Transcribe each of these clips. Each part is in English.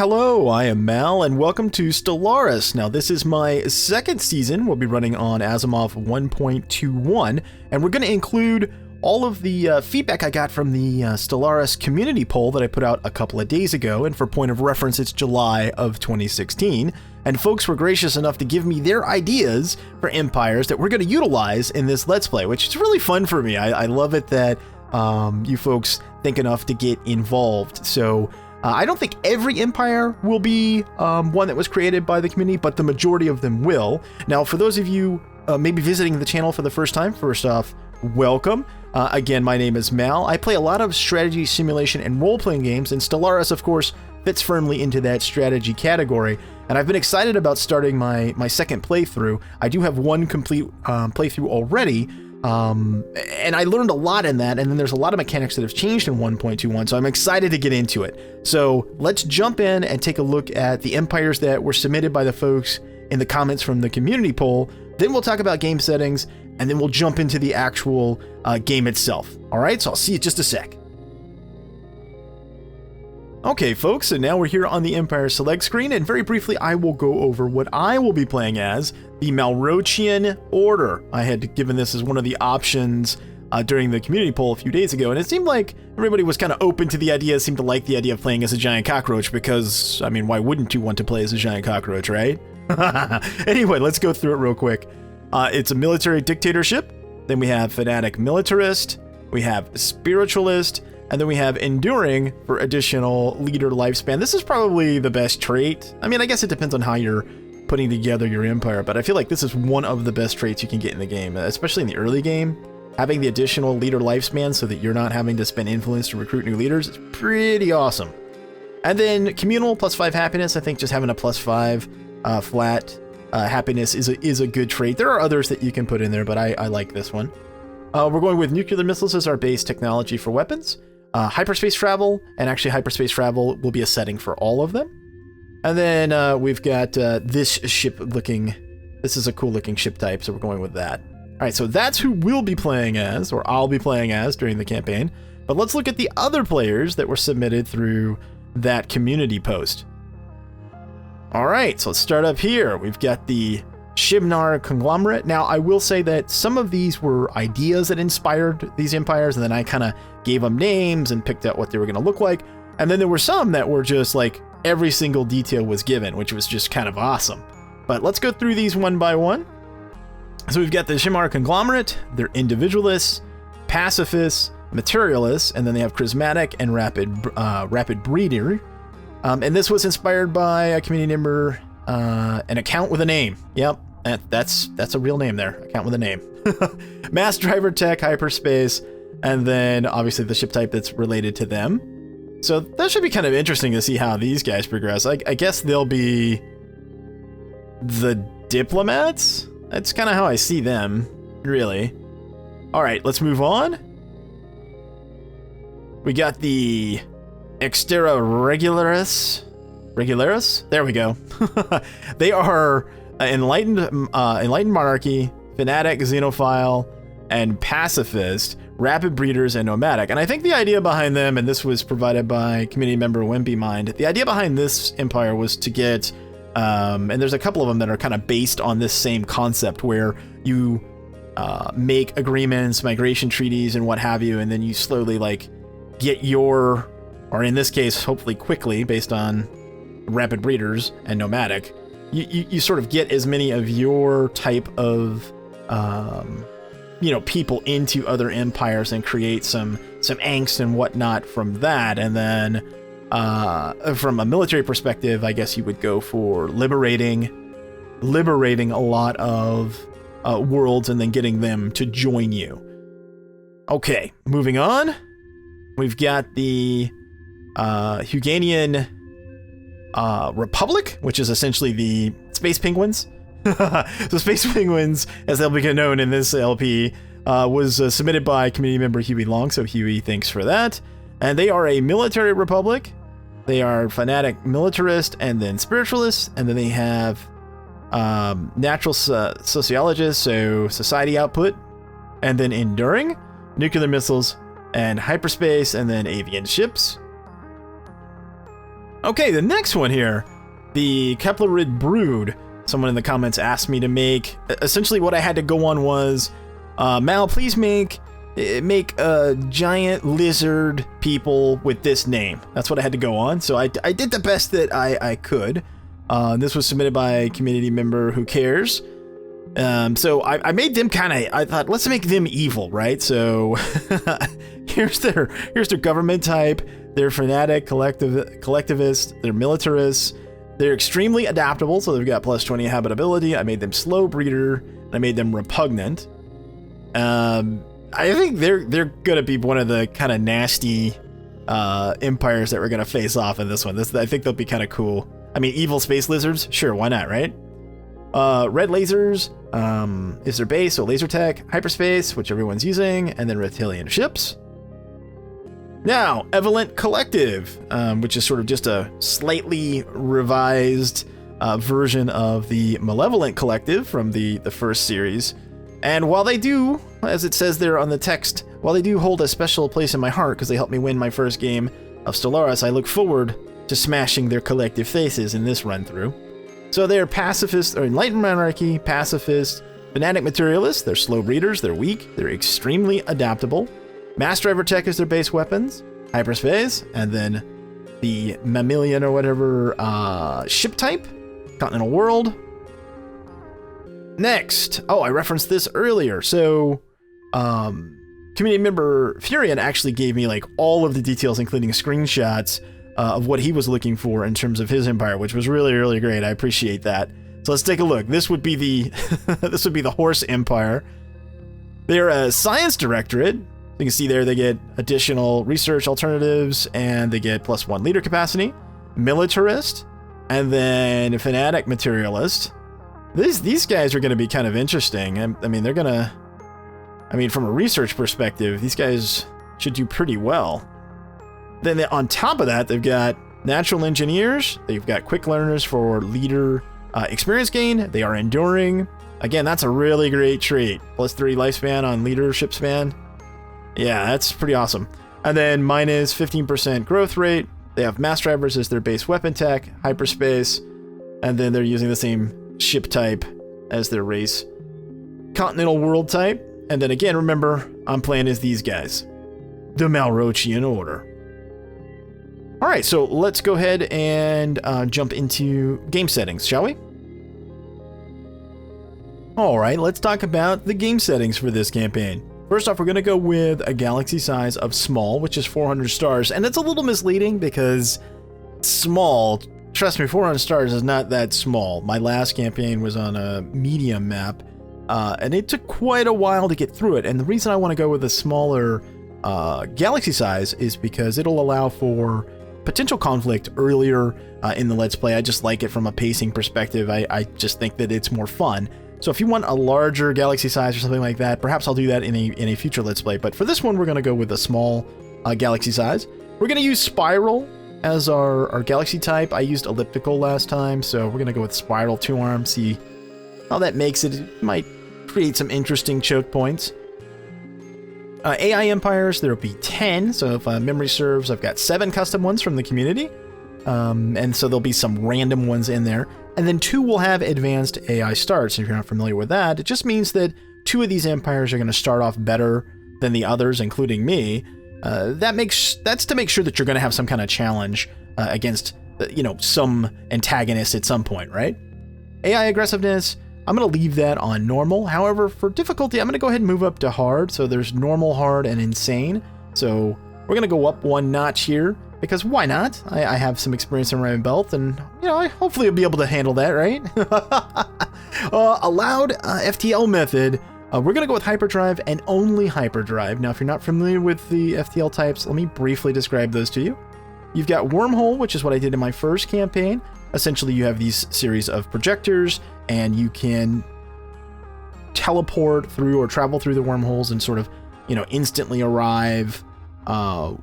Hello, I am Mal, and welcome to Stellaris. Now, this is my second season. We'll be running on Asimov 1.21, and we're going to include all of the feedback I got from the Stellaris community poll that I put out a couple of days ago, and for point of reference, it's July of 2016. And folks were gracious enough to give me their ideas for empires that we're going to utilize in this Let's Play, which is really fun for me. I love it that you folks think enough to get involved. So I don't think every empire will be one that was created by the community, but the majority of them will. Now, for those of you maybe visiting the channel for the first time, first off, welcome. Again, my name is Mal. I play a lot of strategy, simulation, and role-playing games, and Stellaris, of course, fits firmly into that strategy category. And I've been excited about starting my second playthrough. I do have one complete playthrough already, and I learned a lot in that, and then there's a lot of mechanics that have changed in 1.21, so I'm excited to get into it. So let's jump in and take a look at the empires that were submitted by the folks in the comments from the community poll. Then we'll talk about game settings, and then we'll jump into the actual game itself. All right, so I'll see you in just a sec. Okay, folks, so now we're here on the Empire Select screen, and very briefly, I will go over what I will be playing as, the Malrochian Order. I had given this as one of the options during the community poll a few days ago, and it seemed like everybody was kind of open to the idea, seemed to like the idea of playing as a giant cockroach, because, I mean, why wouldn't you want to play as a giant cockroach, right? Anyway, let's go through it real quick. It's a military dictatorship, then we have fanatic militarist, we have spiritualist, and then we have enduring for additional leader lifespan. This is probably the best trait. I mean, I guess it depends on how you're putting together your empire, but I feel like this is one of the best traits you can get in the game, especially in the early game. Having the additional leader lifespan so that you're not having to spend influence to recruit new leaders is pretty awesome. And then communal +5 happiness. I think just having a +5 flat happiness is a good trait. There are others that you can put in there, but I like this one. We're going with nuclear missiles as our base technology for weapons. Hyperspace travel, and actually hyperspace travel will be a setting for all of them. And then we've got this is a cool looking ship type, so we're going with that. All right, so that's who we'll be playing as, or I'll be playing as during the campaign. But let's look at the other players that were submitted through that community post. All right, so let's start up here. We've got the Shimnar conglomerate. Now, I will say that some of these were ideas that inspired these empires, and then I kind of gave them names and picked out what they were going to look like. And then there were some that were just like every single detail was given, which was just kind of awesome. But let's go through these one by one. So we've got the Shimnar conglomerate. They're individualists, pacifists, materialists, and then they have charismatic and rapid breeder. And this was inspired by a community member, an account with a name. Yep, that's a real name there. Account with a name. Mass driver tech, hyperspace, and then obviously the ship type that's related to them. So that should be kind of interesting to see how these guys progress. I guess they'll be the diplomats. That's kind of how I see them, really. All right, let's move on. We got the Exterra Regularis. There we go. They are enlightened monarchy, fanatic, xenophile, and pacifist, rapid breeders, and nomadic. And I think the idea behind them, and this was provided by community member Wimpy Mind, the idea behind this empire was to get, and there's a couple of them that are kind of based on this same concept where you make agreements, migration treaties, and what have you, and then you slowly like get your, or in this case, hopefully quickly, based on rapid breeders and nomadic, you sort of get as many of your type of people into other empires and create some angst and whatnot from that. And then from a military perspective, I guess you would go for liberating a lot of worlds and then getting them to join you. Okay, moving on. We've got the Huganian Republic, which is essentially the Space Penguins. So Space Penguins, as they'll become known in this LP, was submitted by community member Huey Long, so Huey, thanks for that. And they are a military republic. They are fanatic militarist and then spiritualist, and then they have natural sociologists, so society output, and then enduring, nuclear missiles, and hyperspace, and then avian ships. Okay, the next one here, the Keplerid Brood. Someone in the comments asked me to make. Essentially, what I had to go on was, Mal, please make a giant lizard people with this name. That's what I had to go on. So I did the best that I could. This was submitted by a community member who cares. So I made them I thought, let's make them evil, right? So here's their government type. They're fanatic, collectivist, they're militarists. They're extremely adaptable, so they've got plus 20 habitability. I made them slow breeder, and I made them repugnant. I think they're gonna be one of the kind of nasty empires that we're gonna face off in this one. I think they'll be kind of cool. I mean, evil space lizards, sure, why not, right? Red lasers is their base, so laser tech, hyperspace, which everyone's using, and then reptilian ships. Now, Evolent Collective, which is sort of just a slightly revised version of the Malevolent Collective from the first series. And while they do, as it says there on the text, while they do hold a special place in my heart because they helped me win my first game of Stellaris, I look forward to smashing their collective faces in this run-through. So they're pacifist, or enlightened monarchy, pacifist, fanatic materialists, they're slow breeders, they're weak, they're extremely adaptable. Mass driver tech is their base weapons, hyperspace, and then the mammalian or whatever ship type, continental world. Next, I referenced this earlier. So, community member Furion actually gave me like all of the details, including screenshots of what he was looking for in terms of his empire, which was really, really great. I appreciate that. So let's take a look. This would be the this would be the Horse Empire. They're a science directorate. You can see there they get additional research alternatives and they get +1 leader capacity, militarist, and then fanatic materialist. These guys are going to be kind of interesting. I mean, they're going to, from a research perspective, these guys should do pretty well. Then on top of that, they've got natural engineers. They've got quick learners for leader experience gain. They are enduring. Again, that's a really great trait. +3 lifespan on leadership span. Yeah, that's pretty awesome. And then minus 15% growth rate. They have mass drivers as their base weapon tech, hyperspace, and then they're using the same ship type as their race. Continental world type. And then again, remember, I'm playing as these guys. The Malrochian Order. Alright, so let's go ahead and jump into game settings, shall we? Alright, let's talk about the game settings for this campaign. First off, we're going to go with a galaxy size of small, which is 400 stars. And it's a little misleading because small, trust me, 400 stars is not that small. My last campaign was on a medium map, and it took quite a while to get through it. And the reason I want to go with a smaller galaxy size is because it'll allow for potential conflict earlier in the Let's Play. I just like it from a pacing perspective. I just think that it's more fun. So if you want a larger galaxy size or something like that, perhaps I'll do that in a future Let's Play. But for this one, we're going to go with a small galaxy size. We're going to use spiral as our galaxy type. I used elliptical last time, so we're going to go with spiral 2-arm, see how that makes it. It might create some interesting choke points. AI empires, there will be 10. So if memory serves, I've got 7 custom ones from the community. And so there'll be some random ones in there. And then 2 will have advanced AI starts. If you're not familiar with that, it just means that 2 of these empires are going to start off better than the others, including me. That's to make sure that you're going to have some kind of challenge against, some antagonist at some point, right? AI aggressiveness, I'm going to leave that on normal. However, for difficulty, I'm going to go ahead and move up to hard. So there's normal, hard, and insane. So we're going to go up 1 notch here. Because why not? I have some experience in my belt, and hopefully I'll be able to handle that, right? Allowed FTL method. We're gonna go with hyperdrive and only hyperdrive. Now, if you're not familiar with the FTL types, let me briefly describe those to you. You've got wormhole, which is what I did in my first campaign. Essentially, you have these series of projectors, and you can teleport through or travel through the wormholes and sort of, instantly arrive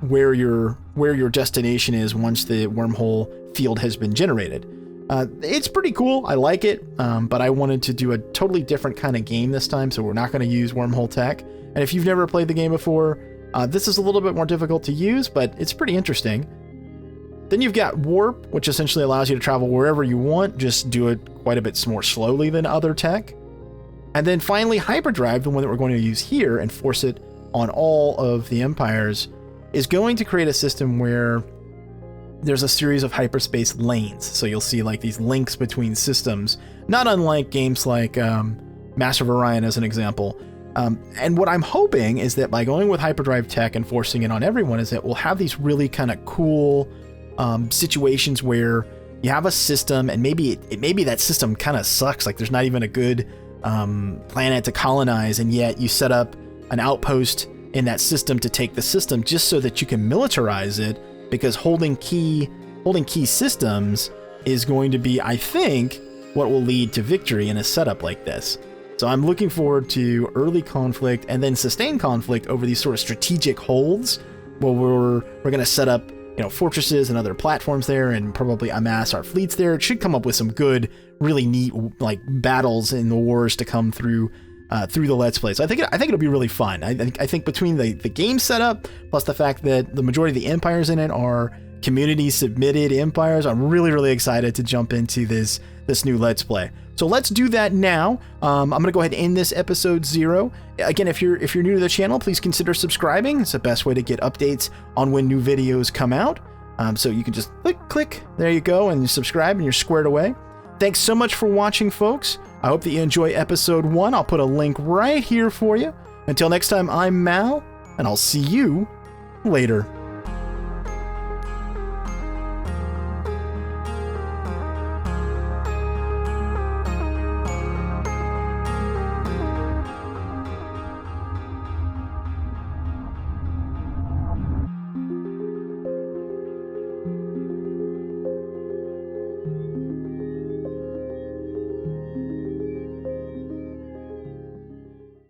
where your destination is once the wormhole field has been generated. It's pretty cool. I like it, but I wanted to do a totally different kind of game this time, so we're not going to use wormhole tech. And if you've never played the game before, this is a little bit more difficult to use, but it's pretty interesting. Then you've got warp, which essentially allows you to travel wherever you want, just do it quite a bit more slowly than other tech. And then finally, hyperdrive, the one that we're going to use here and force it on all of the empires, is going to create a system where there's a series of hyperspace lanes. So you'll see like these links between systems, not unlike games like Master of Orion as an example. And what I'm hoping is that by going with hyperdrive tech and forcing it on everyone is that we'll have these really kind of cool situations where you have a system and maybe that system kind of sucks. Like there's not even a good planet to colonize, and yet you set up an outpost in that system to take the system just so that you can militarize it, because holding key systems is going to be, I think, what will lead to victory in a setup like this. So I'm looking forward to early conflict and then sustained conflict over these sort of strategic holds where we're going to set up, fortresses and other platforms there and probably amass our fleets there. It should come up with some good, really neat like battles in the wars to come through the Let's Play. So I think it'll be really fun. I think between the game setup plus the fact that the majority of the empires in it are community submitted empires, I'm really excited to jump into this new Let's Play. So let's do that now. I'm gonna go ahead and end this episode 0. Again, if you're new to the channel, please consider subscribing. It's the best way to get updates on when new videos come out. So you can just click, there you go, and you subscribe and you're squared away. Thanks so much for watching, folks. I hope that you enjoy episode 1. I'll put a link right here for you. Until next time, I'm Mal, and I'll see you later.